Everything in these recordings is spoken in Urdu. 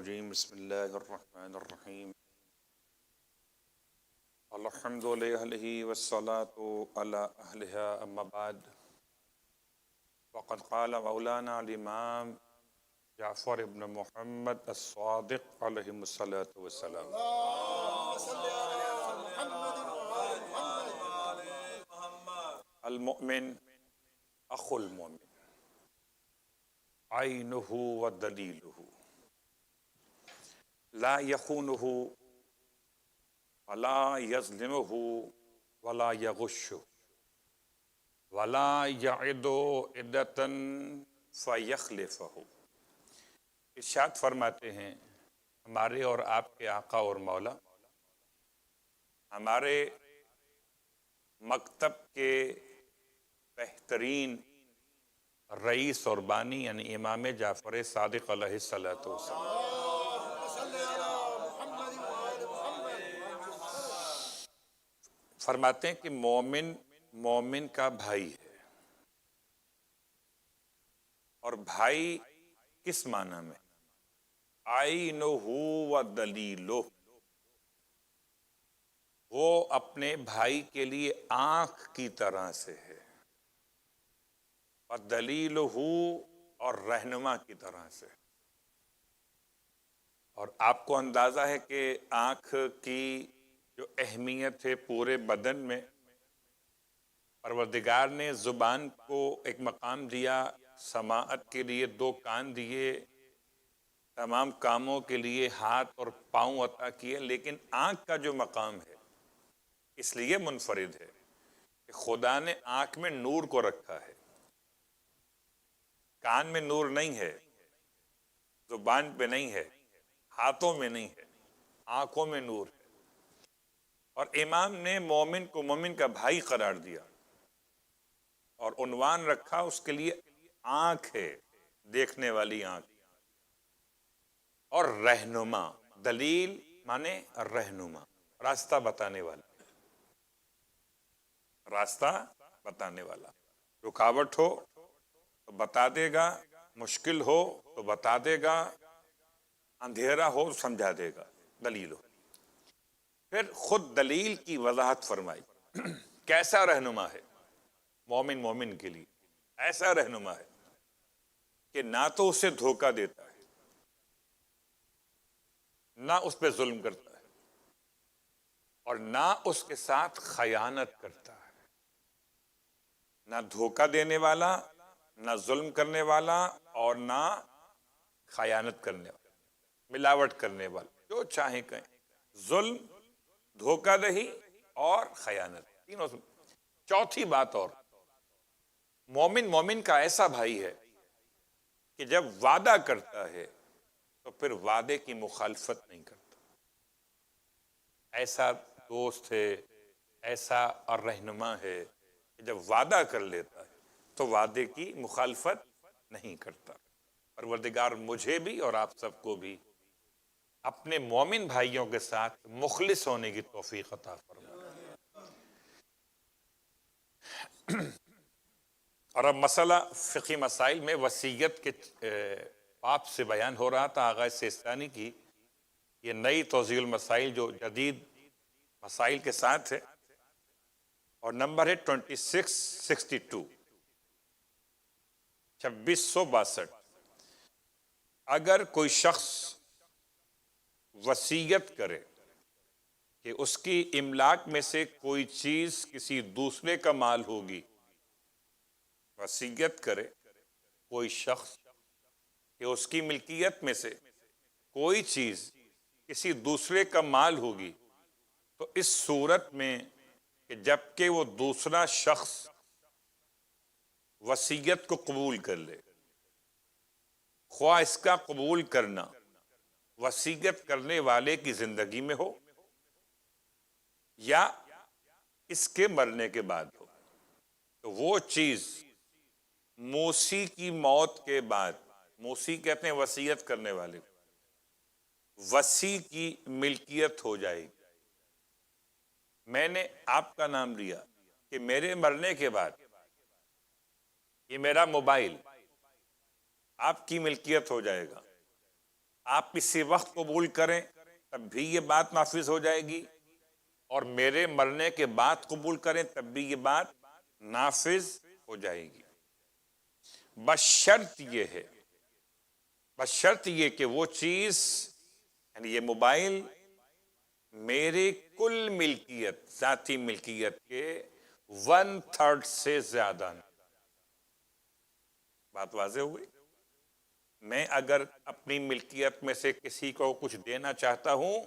الرجیم بسم اللہ الرحمن الرحیم الحمد للہ والصلاة علی اہلہا اما بعد وقد قال مولانا الامام جعفر ابن محمد الصادق علیہ الصلاۃ والسلام المؤمن اخو المؤمن عینہ ودلیلہ لا یخونہ ولا یظلمہ ولا یغشہ ولا یعد عدۃ فیخلفہ۔ ارشاد فرماتے ہیں ہمارے اور آپ کے آقا اور مولا، ہمارے مکتب کے بہترین رئیس اور بانی یعنی امام جعفر صادق علیہ الصلوۃ والسلام فرماتے ہیں کہ مومن مومن کا بھائی ہے، اور بھائی کس معنی میں؟ عینہ و دلیلہ، وہ اپنے بھائی کے لیے آنکھ کی طرح سے ہے، اور دلیلہ اور رہنما کی طرح سے۔ اور آپ کو اندازہ ہے کہ آنکھ کی جو اہمیت ہے پورے بدن میں، پروردگار نے زبان کو ایک مقام دیا، سماعت کے لیے 2 کان دیے، تمام کاموں کے لیے ہاتھ اور پاؤں عطا کیے، لیکن آنکھ کا جو مقام ہے اس لیے منفرد ہے کہ خدا نے آنکھ میں نور کو رکھا ہے۔ کان میں نور نہیں ہے، زبان پہ نہیں ہے، ہاتھوں میں نہیں ہے، آنکھوں میں نور ہے۔ اور امام نے مومن کو مومن کا بھائی قرار دیا اور عنوان رکھا اس کے لیے آنکھ ہے، دیکھنے والی آنکھ، اور رہنما، دلیل مانے رہنما، راستہ بتانے والا، راستہ بتانے والا۔ رکاوٹ ہو تو بتا دے گا، مشکل ہو تو بتا دے گا، اندھیرا ہو تو سمجھا دے گا، دلیل ہو۔ پھر خود دلیل کی وضاحت فرمائی، کیسا رہنما ہے مومن مومن کے لیے؟ ایسا رہنما ہے کہ نہ تو اسے دھوکہ دیتا ہے، نہ اس پہ ظلم کرتا ہے، اور نہ اس کے ساتھ خیانت کرتا ہے۔ نہ دھوکہ دینے والا، نہ ظلم کرنے والا، اور نہ خیانت کرنے والا، ملاوٹ کرنے والا، جو چاہیں کہیں، ظلم، دھوکہ دہی اور خیانت، تینوں۔ چوتھی بات اور، مومن مومن کا ایسا بھائی ہے کہ جب وعدہ کرتا ہے تو پھر وعدے کی مخالفت نہیں کرتا۔ ایسا دوست ہے، ایسا اور رہنما ہے کہ جب وعدہ کر لیتا ہے تو وعدے کی مخالفت نہیں کرتا۔ پروردگار مجھے بھی اور آپ سب کو بھی اپنے مومن بھائیوں کے ساتھ مخلص ہونے کی توفیق عطا فرمائے۔ اور اب مسئلہ فقہی مسائل میں وصیت کے باب سے بیان ہو رہا تھا آغاز سیستانی کی، یہ نئی توضیح المسائل جو جدید مسائل کے ساتھ ہے، اور نمبر ہے 2662، 2662۔ اگر کوئی شخص وصیت کرے کہ اس کی املاک میں سے کوئی چیز کسی دوسرے کا مال ہوگی، وصیت کرے کوئی شخص کہ اس کی ملکیت میں سے کوئی چیز کسی دوسرے کا مال ہوگی، تو اس صورت میں کہ جبکہ وہ دوسرا شخص وصیت کو قبول کر لے، خواہ اس کا قبول کرنا وصیت کرنے والے کی زندگی میں ہو یا اس کے مرنے کے بعد ہو، تو وہ چیز موصی کی موت کے بعد، موصی کہتے ہیں وصیت کرنے والے کو، وصی کی ملکیت ہو جائے گی۔ میں نے آپ کا نام لیا کہ میرے مرنے کے بعد یہ میرا موبائل آپ کی ملکیت ہو جائے گا، آپ کسی وقت قبول کریں تب بھی یہ بات نافذ ہو جائے گی، اور میرے مرنے کے بعد قبول کریں تب بھی یہ بات نافذ ہو جائے گی، بشرط یہ کہ وہ چیز، یعنی یہ موبائل میری کل ملکیت، ذاتی ملکیت کے 1/3 سے زیادہ نہ۔ بات واضح ہوئی؟ میں اگر اپنی ملکیت میں سے کسی کو کچھ دینا چاہتا ہوں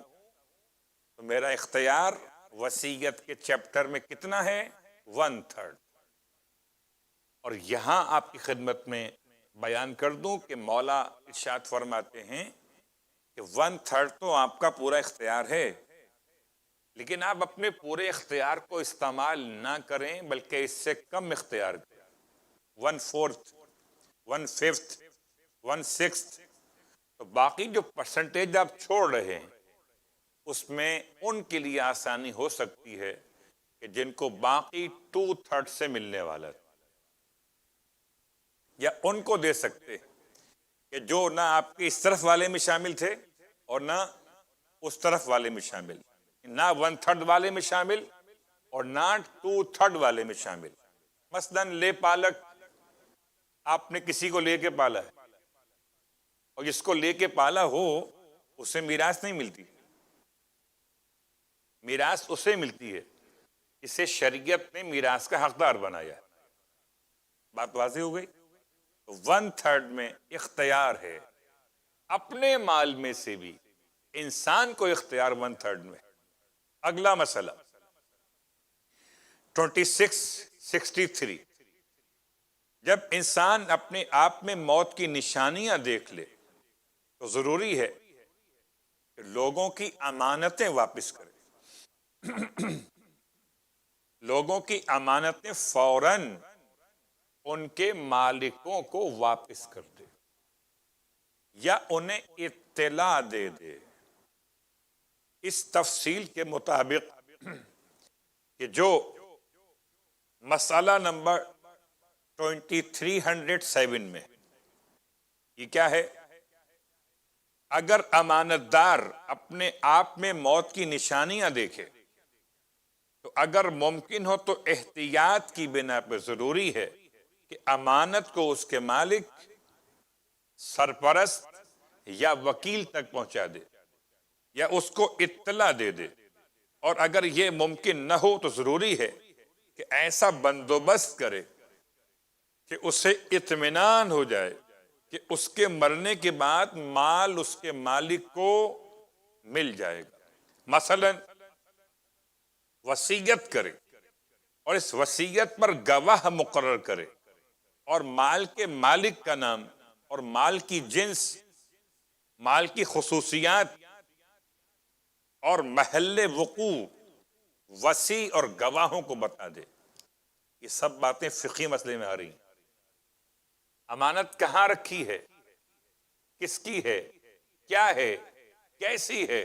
تو میرا اختیار وصیت کے چیپٹر میں کتنا ہے؟ 1/3۔ اور یہاں آپ کی خدمت میں بیان کر دوں کہ مولا ارشاد فرماتے ہیں کہ 1/3 تو آپ کا پورا اختیار ہے، لیکن آپ اپنے پورے اختیار کو استعمال نہ کریں بلکہ اس سے کم اختیار کریں، 1/4، 1/5، 1/6۔ تو باقی جو پرسنٹیج آپ چھوڑ رہے ہیں اس میں ان کے لیے آسانی ہو سکتی ہے کہ جن کو باقی 2/3 سے ملنے والا تھا، یا ان کو دے سکتے کہ جو نہ آپ کے اس طرف والے میں شامل تھے اور نہ اس طرف والے میں شامل، نہ 1/3 والے میں شامل اور نہ 2/3 والے میں شامل۔ مثلا لے پالک، آپ نے کسی کو لے کے پالا ہے، اور جس کو لے کے پالا ہو اسے میراث نہیں ملتی، میراث اسے ملتی ہے جسے شریعت نے میراث کا حقدار بنایا ہے۔ بات واضح ہو گئی؟ تو 1/3 میں اختیار ہے، اپنے مال میں سے بھی انسان کو اختیار 1/3 میں۔ اگلا مسئلہ 2663، جب انسان اپنے آپ میں موت کی نشانیاں دیکھ لے تو ضروری ہے کہ لوگوں کی امانتیں واپس کرے، لوگوں کی امانتیں فوراً ان کے مالکوں کو واپس کر دے یا انہیں اطلاع دے دے، اس تفصیل کے مطابق کہ جو مسئلہ نمبر 2307 میں، یہ کیا ہے؟ اگر امانت دار اپنے آپ میں موت کی نشانیاں دیکھے تو اگر ممکن ہو تو احتیاط کی بنا پہ ضروری ہے کہ امانت کو اس کے مالک، سرپرست یا وکیل تک پہنچا دے یا اس کو اطلاع دے دے، اور اگر یہ ممکن نہ ہو تو ضروری ہے کہ ایسا بندوبست کرے کہ اسے اطمینان ہو جائے کہ اس کے مرنے کے بعد مال اس کے مالک کو مل جائے گا۔ مثلا وصیت کرے اور اس وصیت پر گواہ مقرر کرے، اور مال کے مالک کا نام اور مال کی جنس، مال کی خصوصیات اور محل وقوع وصی اور گواہوں کو بتا دے۔ یہ سب باتیں فقہی مسئلے میں آ رہی ہیں۔ امانت کہاں رکھی ہے، کس کی ہے، کیا ہے، کیسی ہے،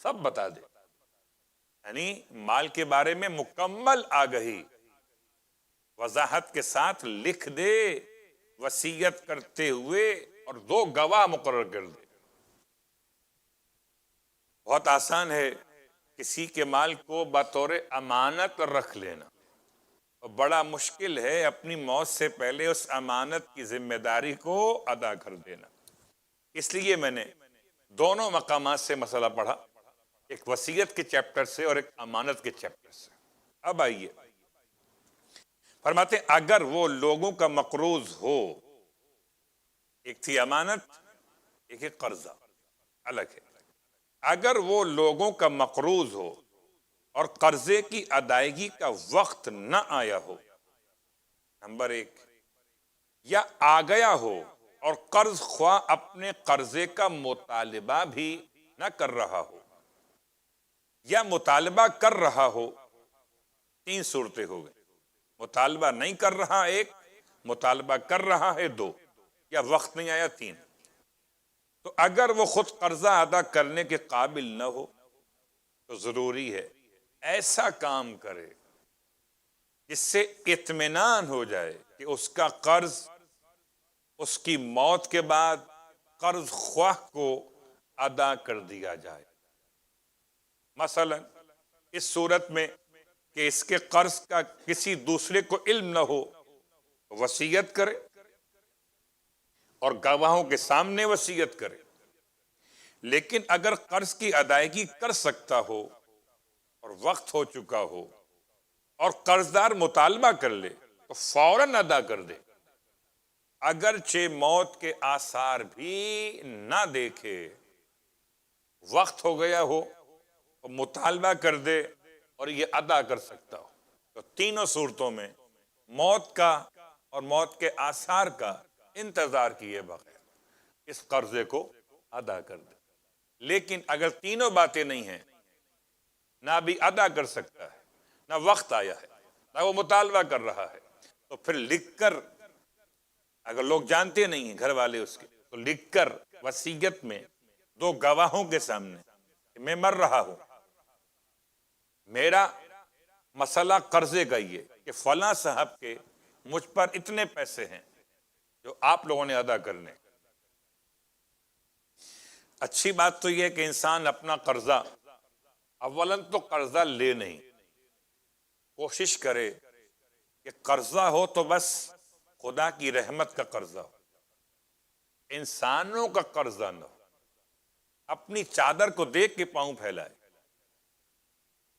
سب بتا دے، یعنی مال کے بارے میں مکمل آگہی وضاحت کے ساتھ لکھ دے، وصیت کرتے ہوئے، اور 2 گواہ مقرر کر دے۔ بہت آسان ہے کسی کے مال کو بطور امانت رکھ لینا، اور بڑا مشکل ہے اپنی موت سے پہلے اس امانت کی ذمہ داری کو ادا کر دینا۔ اس لیے میں نے دونوں مقامات سے مسئلہ پڑھا، ایک وصیت کے چیپٹر سے اور ایک امانت کے چیپٹر سے۔ اب آئیے، فرماتے ہیں اگر وہ لوگوں کا مقروض ہو، ایک تھی امانت، ایک ہے قرضہ، الگ ہے۔ اگر وہ لوگوں کا مقروض ہو اور قرضے کی ادائیگی کا وقت نہ آیا ہو، نمبر 1، یا آ گیا ہو اور قرض خواہ اپنے قرضے کا مطالبہ بھی نہ کر رہا ہو، یا مطالبہ کر رہا ہو، 3 صورتیں ہو گئی، مطالبہ نہیں کر رہا 1، مطالبہ کر رہا ہے 2، یا وقت نہیں آیا 3۔ تو اگر وہ خود قرضہ ادا کرنے کے قابل نہ ہو تو ضروری ہے ایسا کام کرے جس سے اطمینان ہو جائے کہ اس کا قرض اس کی موت کے بعد قرض خواہ کو ادا کر دیا جائے۔ مثلا اس صورت میں کہ اس کے قرض کا کسی دوسرے کو علم نہ ہو، وصیت کرے اور گواہوں کے سامنے وصیت کرے۔ لیکن اگر قرض کی ادائیگی کر سکتا ہو اور وقت ہو چکا ہو اور قرضدار مطالبہ کر لے تو فوراً ادا کر دے، اگرچہ موت کے آثار بھی نہ دیکھے، وقت ہو گیا ہو تو مطالبہ کر دے اور یہ ادا کر سکتا ہو۔ تو تینوں صورتوں میں موت کا اور موت کے آثار کا انتظار کیے بغیر اس قرضے کو ادا کر دے۔ لیکن اگر تینوں باتیں نہیں ہیں، نہ بھی ادا کر سکتا ہے، نہ وقت آیا ہے، نہ وہ مطالبہ کر رہا ہے، تو پھر لکھ کر، اگر لوگ جانتے نہیں ہیں گھر والے اس کے، تو لکھ کر وصیت میں دو گواہوں کے سامنے کہ میں مر رہا ہوں، میرا مسئلہ قرضے کا یہ کہ فلاں صاحب کے مجھ پر اتنے پیسے ہیں جو آپ لوگوں نے ادا کرنے۔ اچھی بات تو یہ کہ انسان اپنا قرضہ، اولاً تو قرضہ لے نہیں، کوشش کرے کہ قرضہ ہو تو بس خدا کی رحمت کا قرضہ ہو، انسانوں کا قرضہ نہ ہو۔ اپنی چادر کو دیکھ کے پاؤں پھیلائے،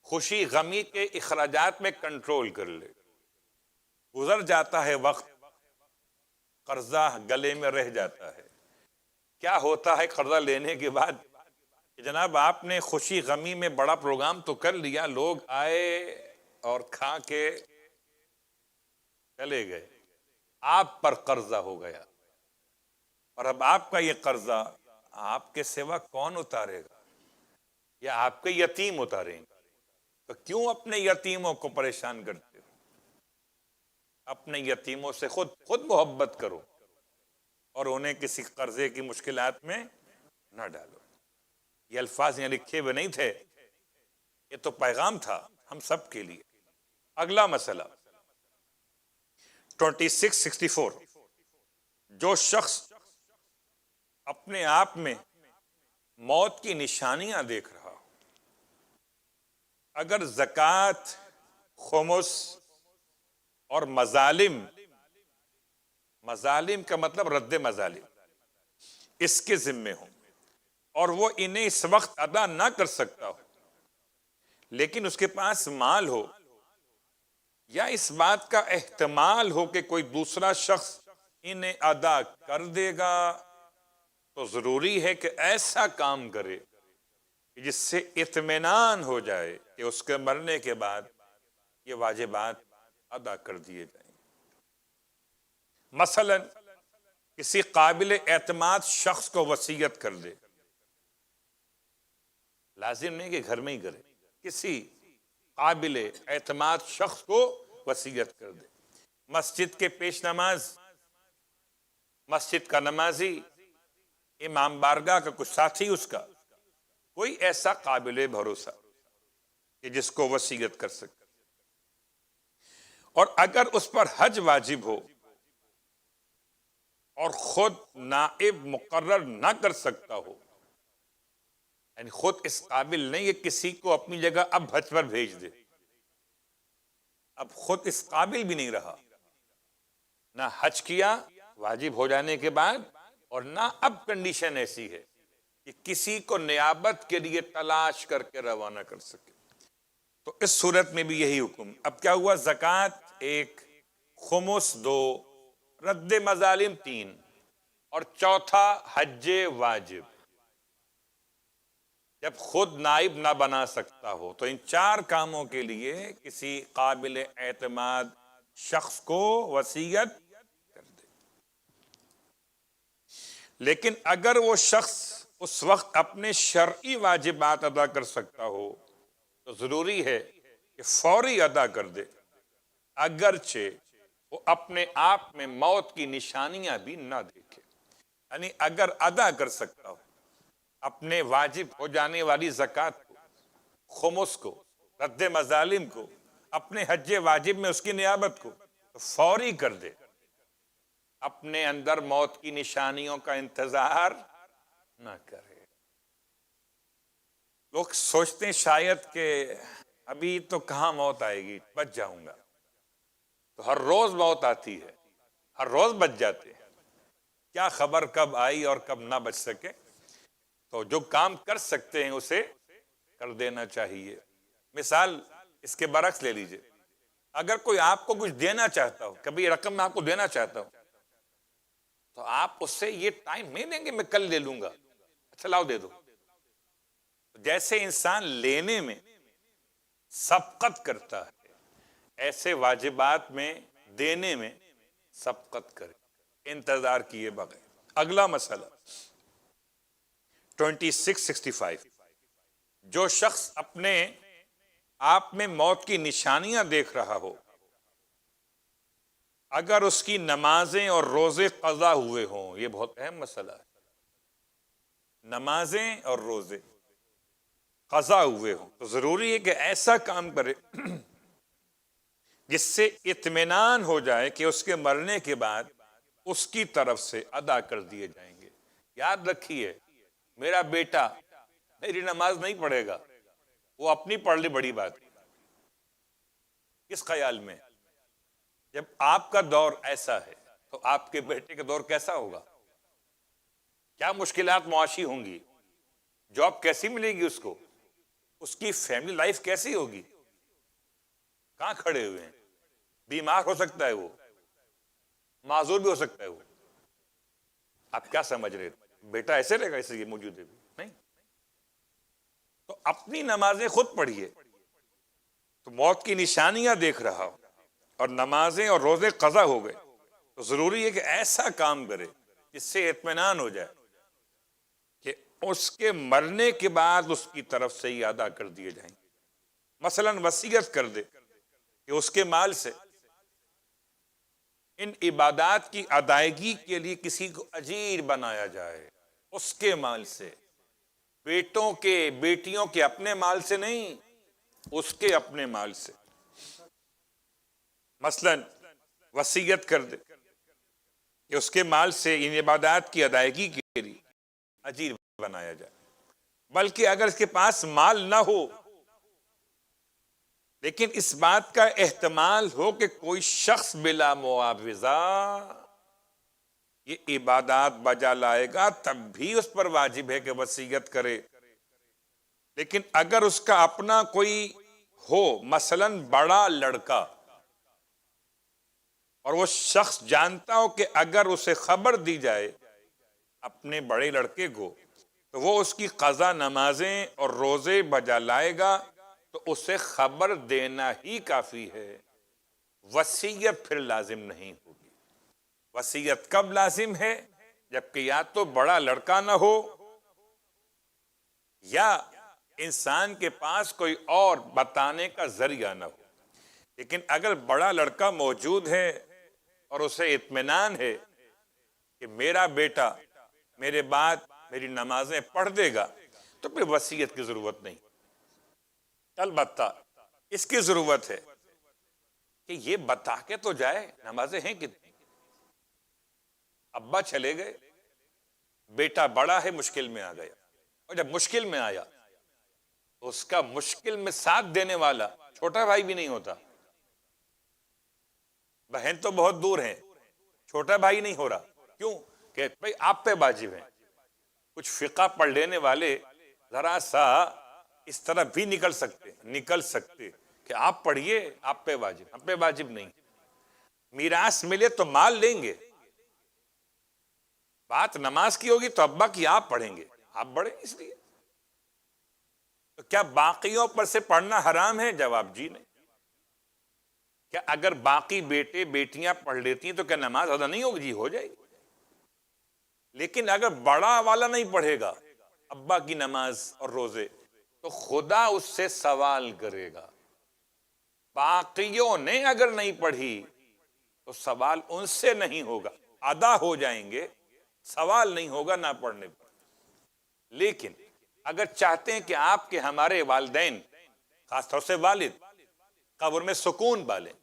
خوشی غمی کے اخراجات میں کنٹرول کر لے۔ گزر جاتا ہے وقت، قرضہ گلے میں رہ جاتا ہے۔ کیا ہوتا ہے قرضہ لینے کے بعد کہ جناب آپ نے خوشی غمی میں بڑا پروگرام تو کر لیا، لوگ آئے اور کھا کے چلے گئے، آپ پر قرضہ ہو گیا، اور اب آپ کا یہ قرضہ آپ کے سوا کون اتارے گا؟ یا آپ کے یتیم اتاریں گے؟ تو کیوں اپنے یتیموں کو پریشان کرتے ہو؟ اپنے یتیموں سے خود محبت کرو اور انہیں کسی قرضے کی مشکلات میں نہ ڈالو۔ یہ الفاظ یہاں لکھے ہوئے نہیں تھے، یہ تو پیغام تھا ہم سب کے لیے۔ اگلا مسئلہ 2664، جو شخص اپنے آپ میں موت کی نشانیاں دیکھ رہا ہو، اگر زکوٰۃ، خمس اور مظالم کا مطلب رد مظالم اس کے ذمے ہوں اور وہ انہیں اس وقت ادا نہ کر سکتا ہو، لیکن اس کے پاس مال ہو یا اس بات کا احتمال ہو کہ کوئی دوسرا شخص انہیں ادا کر دے گا، تو ضروری ہے کہ ایسا کام کرے جس سے اطمینان ہو جائے کہ اس کے مرنے کے بعد یہ واجبات ادا کر دیے جائیں۔ مثلا کسی قابل اعتماد شخص کو وصیت کر دے، لازم نہیں کہ گھر میں ہی کرے، کسی قابل اعتماد شخص کو وصیت کر دے، مسجد کے پیش نماز، مسجد کا نمازی، امام بارگاہ کا کچھ ساتھی، اس کا کوئی ایسا قابل بھروسہ کہ جس کو وصیت کر سکے۔ اور اگر اس پر حج واجب ہو اور خود نائب مقرر نہ کر سکتا ہو، یعنی خود اس قابل نہیں ہے کسی کو اپنی جگہ اب حج پر بھیج دے، اب خود اس قابل بھی نہیں رہا، نہ حج کیا واجب ہو جانے کے بعد، اور نہ اب کنڈیشن ایسی ہے کہ کسی کو نیابت کے لیے تلاش کر کے روانہ کر سکے، تو اس صورت میں بھی یہی حکم۔ اب کیا ہوا؟ زکوٰۃ 1، خمس 2، رد مظالم 3، اور چوتھا حج واجب۔ جب خود نائب نہ بنا سکتا ہو تو ان 4 کاموں کے لیے کسی قابل اعتماد شخص کو وصیت کر دے۔ لیکن اگر وہ شخص اس وقت اپنے شرعی واجبات ادا کر سکتا ہو تو ضروری ہے کہ فوری ادا کر دے، اگرچہ وہ اپنے آپ میں موت کی نشانیاں بھی نہ دیکھے۔ یعنی اگر ادا کر سکتا ہو اپنے واجب ہو جانے والی زکوٰۃ کو، خمس کو، رد مظالم کو، اپنے حج واجب میں اس کی نیابت کو، تو فوری کر دے، اپنے اندر موت کی نشانیوں کا انتظار نہ کرے. لوگ سوچتے ہیں شاید کہ ابھی تو کہاں موت آئے گی، بچ جاؤں گا. تو ہر روز موت آتی ہے، ہر روز بچ جاتے ہیں. کیا خبر کب آئی اور کب نہ بچ سکے. تو جو کام کر سکتے ہیں اسے کر دینا چاہیے. مثال اس کے برعکس لے لیجئے. اگر کوئی آپ کو کچھ دینا چاہتا ہو، کبھی رقم میں آپ کو دینا چاہتا ہوں، تو آپ اس سے یہ ٹائم نہیں دیں گے میں کل لے لوں گا، اچھا لاؤ دے دو. جیسے انسان لینے میں سبقت کرتا ہے، ایسے واجبات میں دینے میں سبقت کرے، انتظار کیے بغیر. اگلا مسئلہ 2665. جو شخص اپنے آپ میں موت کی نشانیاں دیکھ رہا ہو، اگر اس کی نمازیں اور روزے قضا ہوئے ہوں، یہ بہت اہم مسئلہ ہے. نمازیں اور روزے قضا ہوئے ہوں تو ضروری ہے کہ ایسا کام کرے جس سے اطمینان ہو جائے کہ اس کے مرنے کے بعد اس کی طرف سے ادا کر دیے جائیں گے. یاد رکھیے، میرا بیٹا میری نماز نہیں پڑھے گا، وہ اپنی پڑھ لی بڑی بات. کس خیال میں؟ جب آپ کا دور ایسا ہے تو آپ کے بیٹے کا دور کیسا ہوگا؟ کیا مشکلات معاشی ہوں گی؟ جاب کیسی ملے گی اس کو؟ اس کی فیملی لائف کیسی ہوگی؟ کہاں کھڑے ہوئے ہیں؟ بیمار ہو سکتا ہے، وہ معذور بھی ہو سکتا ہے. وہ آپ کیا سمجھ رہے بیٹا ایسے رہے گا ایسے یہ موجود ہے؟ نہیں. تو اپنی نمازیں خود پڑھیے. تو موت کی نشانیاں دیکھ رہا ہو اور نمازیں اور روزے قضا ہو گئے تو ضروری ہے کہ ایسا کام کرے جس سے اطمینان ہو جائے کہ اس کے مرنے کے بعد اس کی طرف سے ہی ادا کر دیے جائیں. مثلا وصیت کر دے کہ اس کے مال سے ان عبادات کی ادائیگی کے لیے کسی کو اجیر بنایا جائے، اس کے مال سے، بیٹوں کے بیٹیوں کے اپنے مال سے نہیں، اس کے اپنے مال سے. مثلا وصیت کر دے کہ اس کے مال سے ان عبادات کی ادائیگی کے لیے اجیر بنایا جائے. بلکہ اگر اس کے پاس مال نہ ہو لیکن اس بات کا احتمال ہو کہ کوئی شخص بلا معاوضہ یہ عبادات بجا لائے گا، تب بھی اس پر واجب ہے کہ وصیت کرے. لیکن اگر اس کا اپنا کوئی ہو، مثلا بڑا لڑکا، اور وہ شخص جانتا ہو کہ اگر اسے خبر دی جائے اپنے بڑے لڑکے کو تو وہ اس کی قضا نمازیں اور روزے بجا لائے گا، تو اسے خبر دینا ہی کافی ہے، وصیت پھر لازم نہیں ہوگی. وصیت کب لازم ہے؟ جبکہ یا تو بڑا لڑکا نہ ہو یا انسان کے پاس کوئی اور بتانے کا ذریعہ نہ ہو. لیکن اگر بڑا لڑکا موجود ہے اور اسے اطمینان ہے کہ میرا بیٹا میرے بعد میری نمازیں پڑھ دے گا، تو پھر وصیت کی ضرورت نہیں. البتہ اس کی ضرورت ہے کہ یہ بتا کے تو جائے نمازیں ہیں کتنی. ابا چلے گئے، بیٹا بڑا ہے، مشکل میں آ گیا، اور جب مشکل میں آیا تو اس کا مشکل میں ساتھ دینے والا چھوٹا بھائی بھی نہیں ہوتا. بہن تو بہت دور ہیں، چھوٹا بھائی نہیں ہو رہا. کیوں؟ کہ بھائی آپ پہ واجب ہیں. کچھ فقہ پڑھ لینے والے ذرا سا اس طرح بھی نکل سکتے کہ آپ پڑھیے، آپ پہ واجب، ہم پہ واجب نہیں. میراث ملے تو مال لیں گے، بات نماز کی ہوگی تو ابا کی آپ پڑھیں گے، آپ بڑھیں اس لیے. تو کیا باقیوں پر سے پڑھنا حرام ہے؟ جواب جی نہیں. کیا اگر باقی بیٹے بیٹیاں پڑھ لیتی ہیں تو کیا نماز ادا نہیں ہوگی؟ جی ہو جائے گی. لیکن اگر بڑا والا نہیں پڑھے گا ابا کی نماز اور روزے تو خدا اس سے سوال کرے گا. باقیوں نے اگر نہیں پڑھی تو سوال ان سے نہیں ہوگا، ادا ہو جائیں گے، سوال نہیں ہوگا نہ پڑھنے پر. لیکن اگر چاہتے ہیں کہ آپ کے ہمارے والدین، خاص طور سے والد، قبر میں سکون پالیں،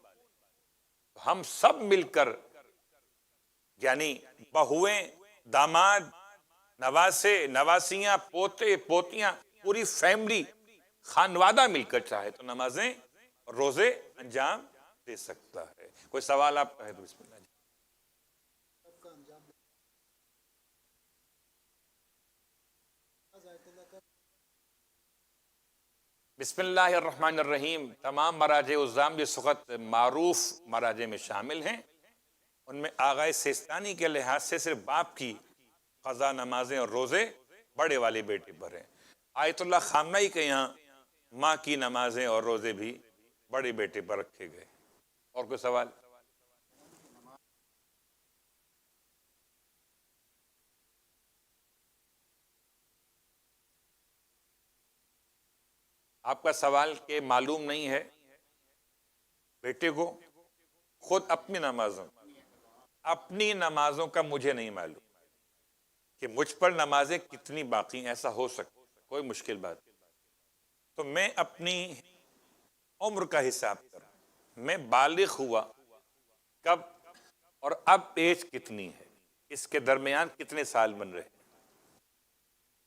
ہم سب مل کر، یعنی بہویں، داماد، نواسے، نواسیاں، پوتے، پوتیاں، پوری فیملی، خانوادہ مل کر چاہے تو نمازیں اور روزے انجام دے سکتا ہے۔ کوئی سوال آپ کا ہے تو بسم اللہ جی۔ بسم اللہ الرحمن الرحیم۔ تمام مراجع الزام اس وقت معروف مراجع میں شامل ہیں، ان میں آغائے سیستانی کے لحاظ سے صرف باپ کی قضا نمازیں اور روزے بڑے والے بیٹے پر ہیں۔ آیت اللہ خامنہئی کے یہاں ماں کی نمازیں اور روزے بھی بڑے بیٹے پر رکھے گئے۔ اور کوئی سوال؟ آپ کا سوال کہ معلوم نہیں ہے بیٹے کو خود اپنی نمازوں کا مجھے نہیں معلوم کہ مجھ پر نمازیں کتنی باقی ہیں، ایسا ہو سکتا، کوئی مشکل بات نہیں۔ تو میں اپنی عمر کا حساب کروں، میں بالغ ہوا کب اور اب ایج کتنی ہے، اس کے درمیان کتنے سال بن رہے ہیں۔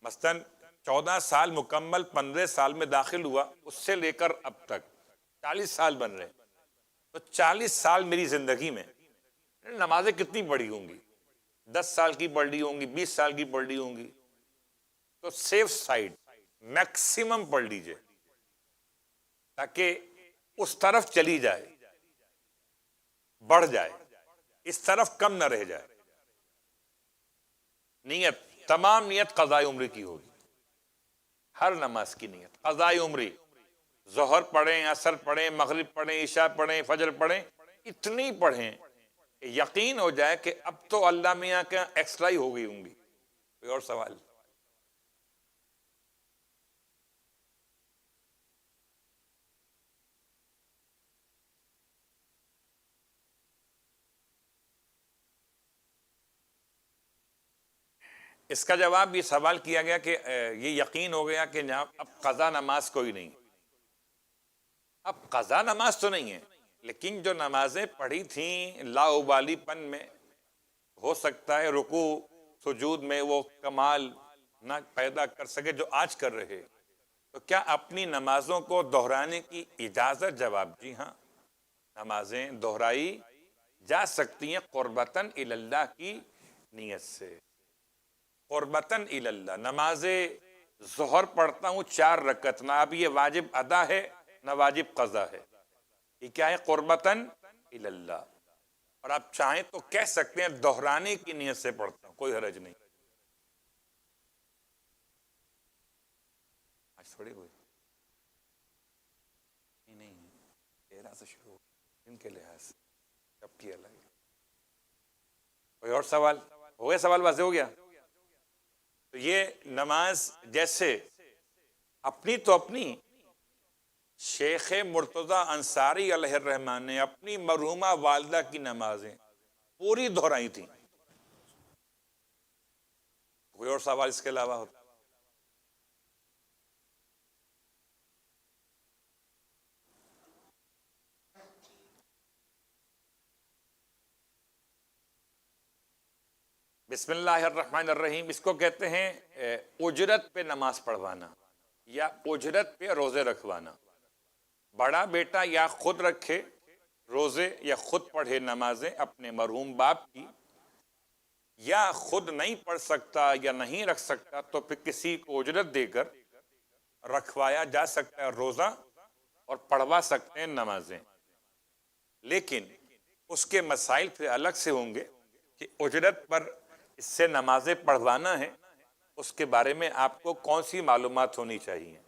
مثلاً 14 سال مکمل 15 سال میں داخل ہوا، اس سے لے کر اب تک 40 سال بن رہے ہیں، تو 40 سال میری زندگی میں نمازیں کتنی پڑھی ہوں گی؟ 10 سال کی پڑھ لی ہوں گی، 20 سال کی پڑھ لی ہوں گی، تو سیف سائڈ میکسیمم پڑھ لیجئے تاکہ اس طرف چلی جائے، بڑھ جائے، اس طرف کم نہ رہ جائے۔ نیت، تمام نیت قضاء عمری کی ہوگی، ہر نماز کی نیت قضاء عمری، ظہر پڑھیں، عصر پڑھیں، مغرب پڑھیں، عشاء پڑھیں، فجر پڑھیں، اتنی پڑھیں کہ یقین ہو جائے کہ اب تو اللہ میاں کا ایکسٹرا ہی ہو گئی ہوں گی۔ کوئی اور سوال؟ اس کا جواب یہ سوال کیا گیا کہ یہ یقین ہو گیا کہ اب قضا نماز کوئی نہیں، اب قضا نماز تو نہیں ہے، لیکن جو نمازیں پڑھی تھیں لا ابالی پن میں، ہو سکتا ہے رکوع سجود میں وہ کمال نہ پیدا کر سکے جو آج کر رہے، تو کیا اپنی نمازوں کو دہرانے کی اجازت؟ جواب جی ہاں، نمازیں دہرائی جا سکتی ہیں قربتاً الی اللہ کی نیت سے۔ قربتاً الی اللہ، نماز ظہر پڑھتا ہوں 4 رکعت، نہ اب یہ واجب ادا ہے نہ واجب قضا ہے، یہ کیا ہے؟ قربتاً الی اللہ۔ اور آپ چاہیں تو کہہ سکتے ہیں دہرانے کی نیت سے پڑھتا ہوں، کوئی حرج نہیں۔ آج تھوڑی ہوئی نہیں، 13 سے شروع ہو ان کے لحاظ سے سب کی الگ ہے۔ کوئی اور سوال؟ ہو گیا سوال؟ واضح ہو گیا؟ تو یہ نماز جیسے اپنی تو اپنی شیخ مرتضی انصاری علیہ الرحمن نے اپنی مرحومہ والدہ کی نمازیں پوری دہرائی تھیں۔ کوئی اور سوال اس کے علاوہ ہوتا؟ بسم اللہ الرحمن الرحیم، اس کو کہتے ہیں اجرت پہ نماز پڑھوانا یا اجرت پہ روزے رکھوانا۔ بڑا بیٹا یا خود رکھے روزے یا خود پڑھے نمازیں اپنے مرحوم باپ کی، یا خود نہیں پڑھ سکتا یا نہیں رکھ سکتا تو پھر کسی کو اجرت دے کر رکھوایا جا سکتا ہے روزہ اور پڑھوا سکتے ہیں نمازیں، لیکن اس کے مسائل پھر الگ سے ہوں گے کہ اجرت پر اس سے نمازیں پڑھوانا ہے، اس کے بارے میں آپ کو کون سی معلومات ہونی چاہیے؟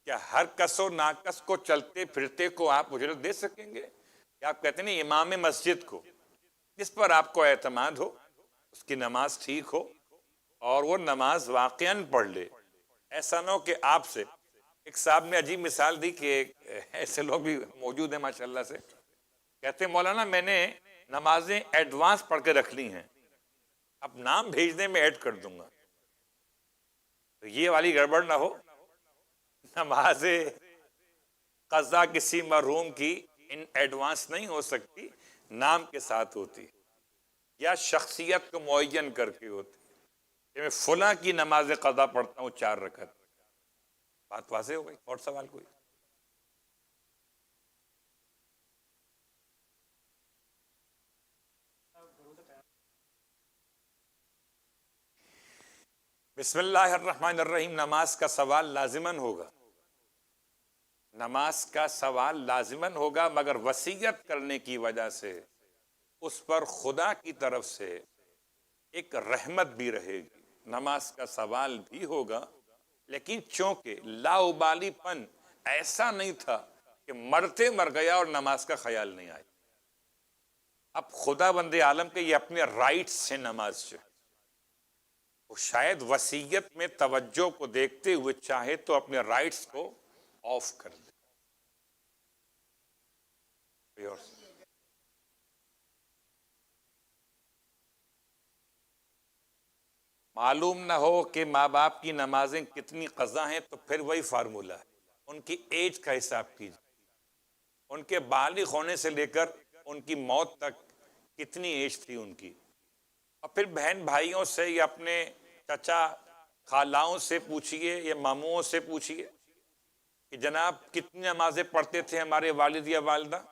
کیا ہر کس و ناکس کو چلتے پھرتے کو آپ اجرت دے سکیں گے؟ کیا آپ کہتے ہیں امام مسجد کو جس پر آپ کو اعتماد ہو، اس کی نماز ٹھیک ہو اور وہ نماز واقعاً پڑھ لے، ایسا نہ ہو کہ آپ سے ایک صاحب نے عجیب مثال دی کہ ایسے لوگ بھی موجود ہیں ماشاءاللہ سے، کہتے ہیں مولانا میں نے نمازیں ایڈوانس پڑھ کے رکھ لی ہیں، اب نام بھیجنے میں ایڈ کر دوں گا، تو یہ والی گڑبڑ نہ ہو۔ نماز قضا کسی مرحوم کی ان ایڈوانس نہیں ہو سکتی، نام کے ساتھ ہوتی یا شخصیت کو معین کر کے ہوتی۔ کہ میں فلاں کی نماز قضا پڑھتا ہوں 4 رکعت. بات واضح ہو گئی. اور سوال کوئی؟ بسم اللہ الرحمن الرحیم. نماز کا سوال لازماً ہوگا. نماز کا سوال لازماً ہوگا، مگر وصیت کرنے کی وجہ سے اس پر خدا کی طرف سے ایک رحمت بھی رہے گی. نماز کا سوال بھی ہوگا، لیکن چونکہ لاابالی پن ایسا نہیں تھا کہ مرتے مر گیا اور نماز کا خیال نہیں آیا. اب خدا بند عالم کے یہ اپنے رائٹس سے نماز سے وہ شاید وصیت میں توجہ کو دیکھتے ہوئے چاہے تو اپنے رائٹس کو آف کر دے. معلوم نہ ہو کہ ماں باپ کی نمازیں کتنی قضا ہیں تو پھر وہی فارمولہ ہے. ان کی ایج کا حساب کیجیے. ان کے بالغ ہونے سے لے کر ان کی موت تک کتنی ایج تھی ان کی. اور پھر بہن بھائیوں سے یا اپنے چچا خالاؤں سے پوچھئے یا ماموں سے پوچھئے کہ جناب کتنی نمازیں پڑھتے تھے ہمارے والد یا والدہ.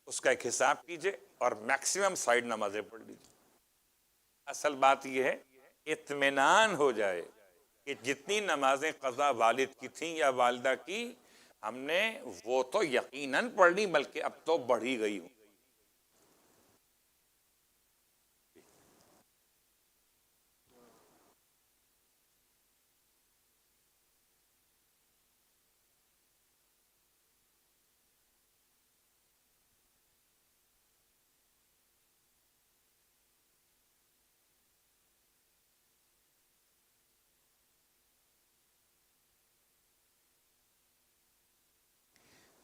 اس کا ایک حساب کیجئے اور میکسیمم 60 نمازیں پڑھ لیجیے. اصل بات یہ ہے اطمینان ہو جائے کہ جتنی نمازیں قضا والد کی تھیں یا والدہ کی ہم نے وہ تو یقیناً پڑھ لی، بلکہ اب تو بڑھ ہی گئی ہوں.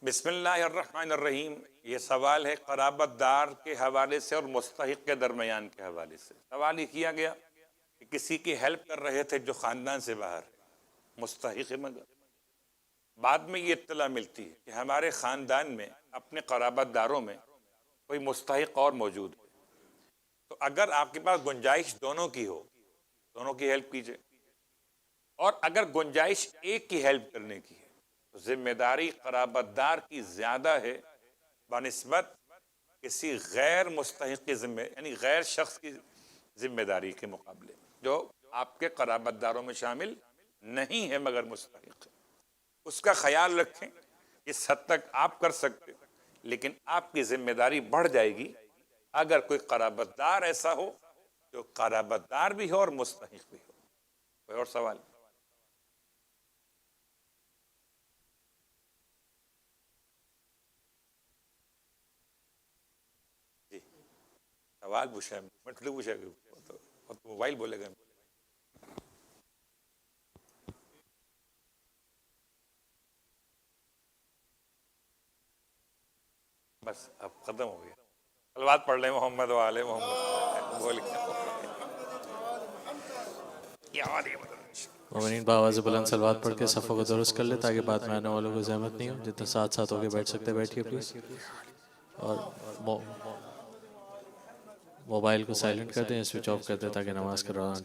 بسم اللہ الرحمن الرحیم. یہ سوال ہے قرابت دار کے حوالے سے اور مستحق کے درمیان کے حوالے سے. سوال یہ کیا گیا کہ کسی کی ہیلپ کر رہے تھے جو خاندان سے باہر ہے، مستحق ہے، مگر بعد میں یہ اطلاع ملتی ہے کہ ہمارے خاندان میں اپنے قرابت داروں میں کوئی مستحق اور موجود ہے. تو اگر آپ کے پاس گنجائش دونوں کی ہو، دونوں کی ہیلپ کیجئے. اور اگر گنجائش ایک کی ہیلپ کرنے کی ہے تو ذمہ داری قرابت دار کی زیادہ ہے بنسبت کسی غیر مستحق کی یعنی غیر شخص کی ذمہ داری کے مقابلے جو آپ کے قرابت داروں میں شامل نہیں ہے مگر مستحق ہے. اس کا خیال رکھیں. اس حد تک آپ کر سکتے، لیکن آپ کی ذمہ داری بڑھ جائے گی اگر کوئی قرابت دار ایسا ہو جو قرابت دار بھی ہو اور مستحق بھی ہو. کوئی اور سوال؟ جی سوال پوچھا، مٹلو پوچھا، موبائل بولے گا. بس اب ختم ہو گیا. صلوات پڑھ لیں محمد و آل محمد. بول مومنین بآواز بلند صلوات پڑھ کے صفوں کو درست کر لے تاکہ بعد میں آنے والوں کو زحمت نہیں ہو. جتنے ساتھ ساتھ ہو کے بیٹھ سکتے بیٹھیے پلیز. اور موبائل کو سائلنٹ کر دیں، سوئچ آف کر دیں تاکہ نماز کے دوران